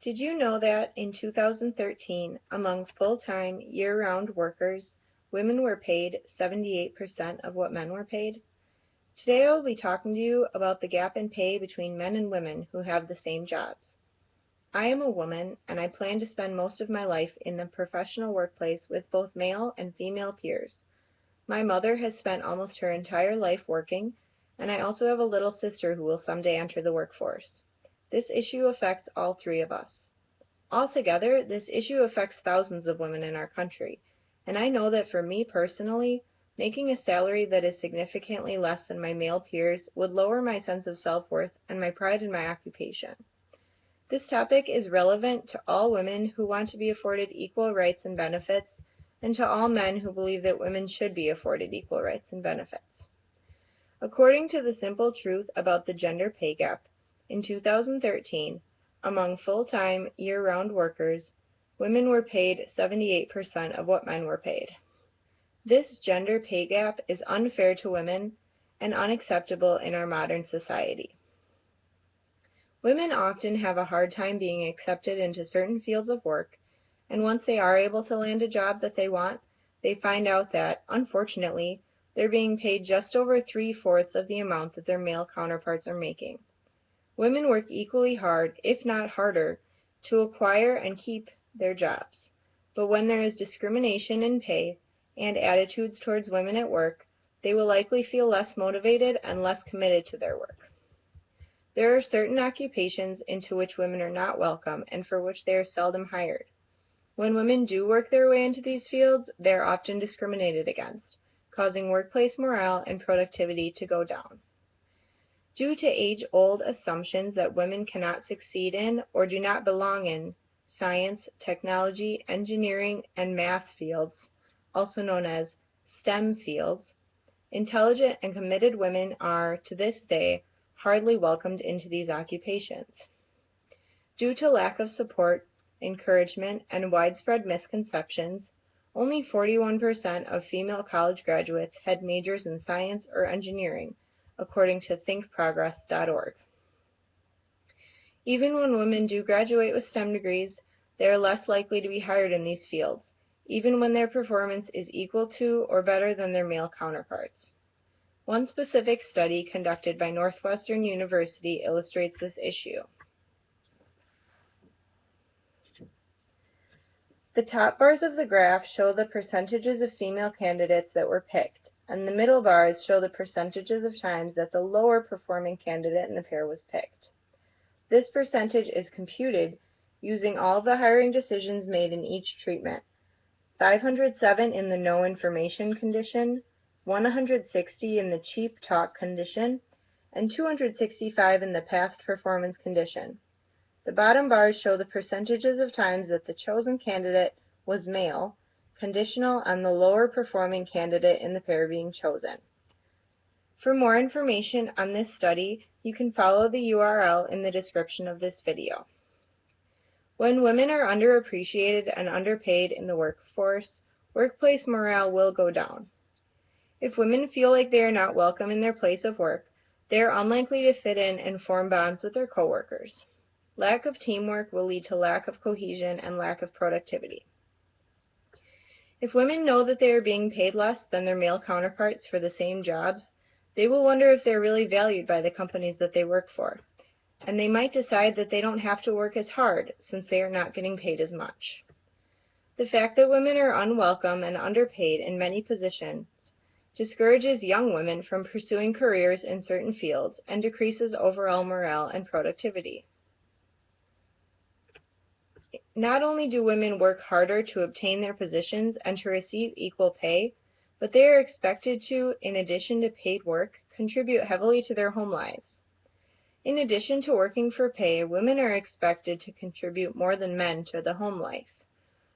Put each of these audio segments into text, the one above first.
Did you know that in 2013, among full-time, year-round workers, women were paid 78% of what men were paid? Today I will be talking to you about the gap in pay between men and women who have the same jobs. I am a woman, and I plan to spend most of my life in the professional workplace with both male and female peers. My mother has spent almost her entire life working, and I also have a little sister who will someday enter the workforce. This issue affects all three of us. Altogether, this issue affects thousands of women in our country, and I know that for me personally, making a salary that is significantly less than my male peers would lower my sense of self-worth and my pride in my occupation. This topic is relevant to all women who want to be afforded equal rights and benefits, and to all men who believe that women should be afforded equal rights and benefits. According to the simple truth about the gender pay gap, in 2013, among full-time, year-round workers, women were paid 78% of what men were paid. This gender pay gap is unfair to women and unacceptable in our modern society. Women often have a hard time being accepted into certain fields of work, and once they are able to land a job that they want, they find out that, unfortunately, they're being paid just over 3/4 of the amount that their male counterparts are making. Women work equally hard, if not harder, to acquire and keep their jobs. But when there is discrimination in pay and attitudes towards women at work, they will likely feel less motivated and less committed to their work. There are certain occupations into which women are not welcome and for which they are seldom hired. When women do work their way into these fields, they are often discriminated against, causing workplace morale and productivity to go down. Due to age-old assumptions that women cannot succeed in or do not belong in science, technology, engineering, and math fields, also known as STEM fields, intelligent and committed women are, to this day, hardly welcomed into these occupations. Due to lack of support, encouragement, and widespread misconceptions, only 41% of female college graduates had majors in science or engineering, according to thinkprogress.org. Even when women do graduate with STEM degrees, they are less likely to be hired in these fields, even when their performance is equal to or better than their male counterparts. One specific study conducted by Northwestern University illustrates this issue. The top bars of the graph show the percentages of female candidates that were picked, and the middle bars show the percentages of times that the lower performing candidate in the pair was picked. This percentage is computed using all of the hiring decisions made in each treatment: 507 in the no information condition, 160 in the cheap talk condition, and 265 in the past performance condition. The bottom bars show the percentages of times that the chosen candidate was male, conditional on the lower performing candidate in the pair being chosen. For more information on this study, you can follow the URL in the description of this video. When women are underappreciated and underpaid in the workforce, workplace morale will go down. If women feel like they are not welcome in their place of work, they are unlikely to fit in and form bonds with their coworkers. Lack of teamwork will lead to lack of cohesion and lack of productivity. If women know that they are being paid less than their male counterparts for the same jobs, they will wonder if they're really valued by the companies that they work for, and they might decide that they don't have to work as hard since they are not getting paid as much. The fact that women are unwelcome and underpaid in many positions discourages young women from pursuing careers in certain fields and decreases overall morale and productivity. Not only do women work harder to obtain their positions and to receive equal pay, but they are expected to, in addition to paid work, contribute heavily to their home lives. In addition to working for pay, women are expected to contribute more than men to the home life.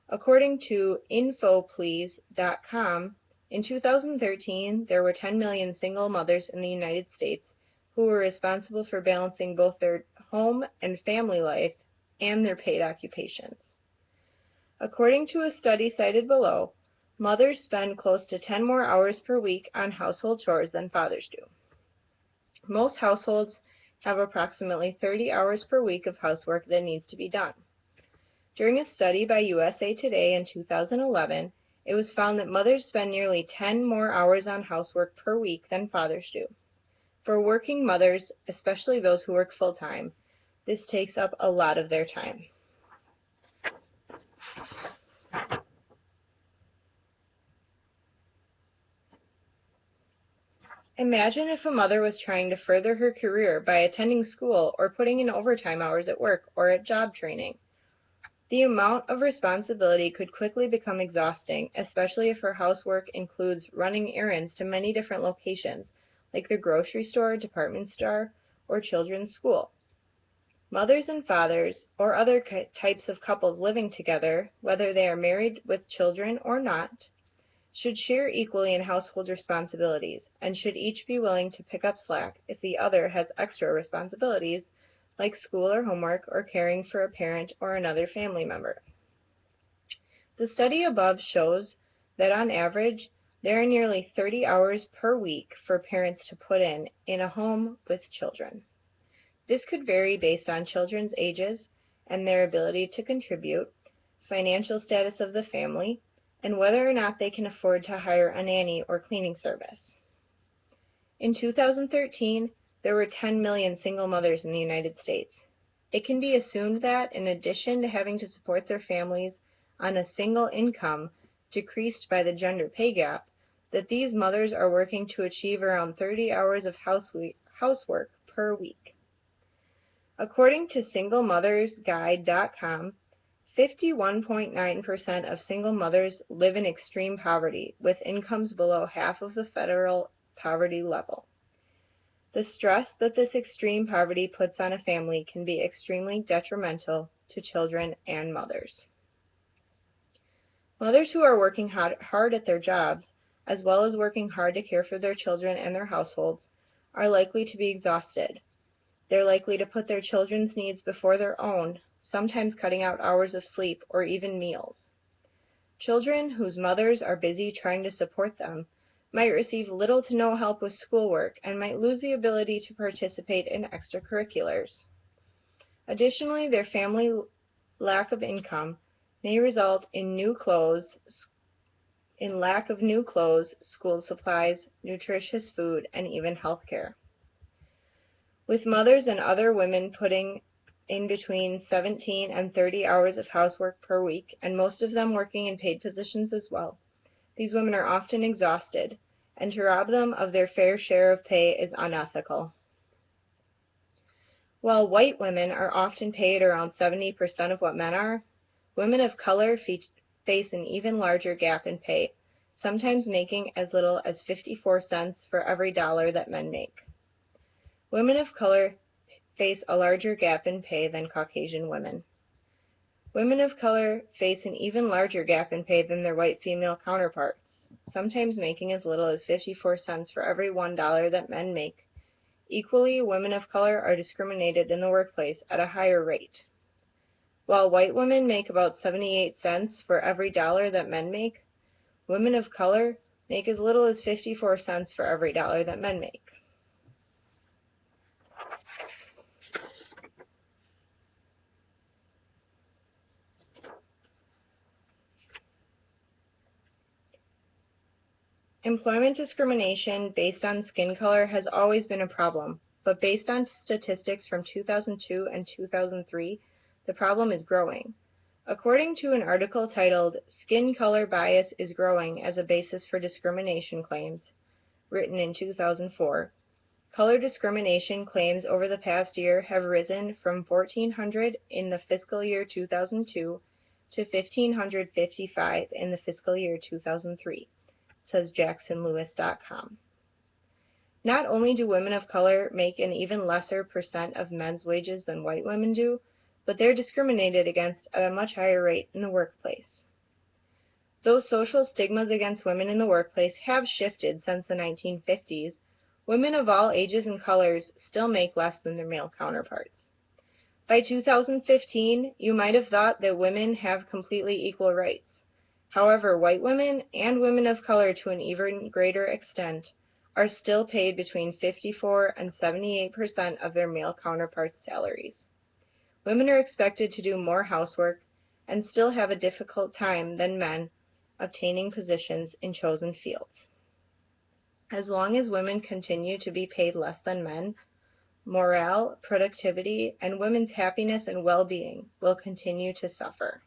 According to infoplease.com, in 2013, there were 10 million single mothers in the United States who were responsible for balancing both their home and family life and their paid occupations. According to a study cited below, mothers spend close to 10 more hours per week on household chores than fathers do. Most households have approximately 30 hours per week of housework that needs to be done. During a study by USA Today in 2011, it was found that mothers spend nearly 10 more hours on housework per week than fathers do. For working mothers, especially those who work full-time, this takes up a lot of their time. Imagine if a mother was trying to further her career by attending school or putting in overtime hours at work or at job training. The amount of responsibility could quickly become exhausting, especially if her housework includes running errands to many different locations, like the grocery store, department store, or children's school. Mothers and fathers, or other types of couples living together, whether they are married with children or not, should share equally in household responsibilities, and should each be willing to pick up slack if the other has extra responsibilities, like school or homework, or caring for a parent or another family member. The study above shows that on average, there are nearly 30 hours per week for parents to put in a home with children. This could vary based on children's ages and their ability to contribute, financial status of the family, and whether or not they can afford to hire a nanny or cleaning service. In 2013, there were 10 million single mothers in the United States. It can be assumed that, in addition to having to support their families on a single income decreased by the gender pay gap, that these mothers are working to achieve around 30 hours of housework per week. According to SingleMothersGuide.com, 51.9% of single mothers live in extreme poverty, with incomes below half of the federal poverty level. The stress that this extreme poverty puts on a family can be extremely detrimental to children and mothers. Mothers who are working hard at their jobs, as well as working hard to care for their children and their households, are likely to be exhausted. They're likely to put their children's needs before their own, sometimes cutting out hours of sleep or even meals. Children whose mothers are busy trying to support them might receive little to no help with schoolwork and might lose the ability to participate in extracurriculars. Additionally, their family lack of income may result in lack of new clothes, school supplies, nutritious food, and even health care. With mothers and other women putting in between 17 and 30 hours of housework per week, and most of them working in paid positions as well, these women are often exhausted, and to rob them of their fair share of pay is unethical. While white women are often paid around 70% of what men are, women of color face an even larger gap in pay, sometimes making as little as 54 cents for every dollar that men make. Women of color face a larger gap in pay than Caucasian women. Women of color face an even larger gap in pay than their white female counterparts, sometimes making as little as 54 cents for every $1 that men make. Equally, women of color are discriminated in the workplace at a higher rate. While white women make about 78 cents for every dollar that men make, women of color make as little as 54 cents for every dollar that men make. Employment discrimination based on skin color has always been a problem, but based on statistics from 2002 and 2003, the problem is growing. According to an article titled "Skin Color Bias is Growing as a Basis for Discrimination Claims," written in 2004, color discrimination claims over the past year have risen from 1,400 in the fiscal year 2002 to 1,555 in the fiscal year 2003. Says JacksonLewis.com. Not only do women of color make an even lesser percent of men's wages than white women do, but they're discriminated against at a much higher rate in the workplace. Though social stigmas against women in the workplace have shifted since the 1950s, women of all ages and colors still make less than their male counterparts. By 2015, you might have thought that women have completely equal rights. However, white women and women of color to an even greater extent are still paid between 54 and 78% of their male counterparts' salaries. Women are expected to do more housework, and still have a difficult time than men obtaining positions in chosen fields. As long as women continue to be paid less than men, morale, productivity, and women's happiness and well-being will continue to suffer.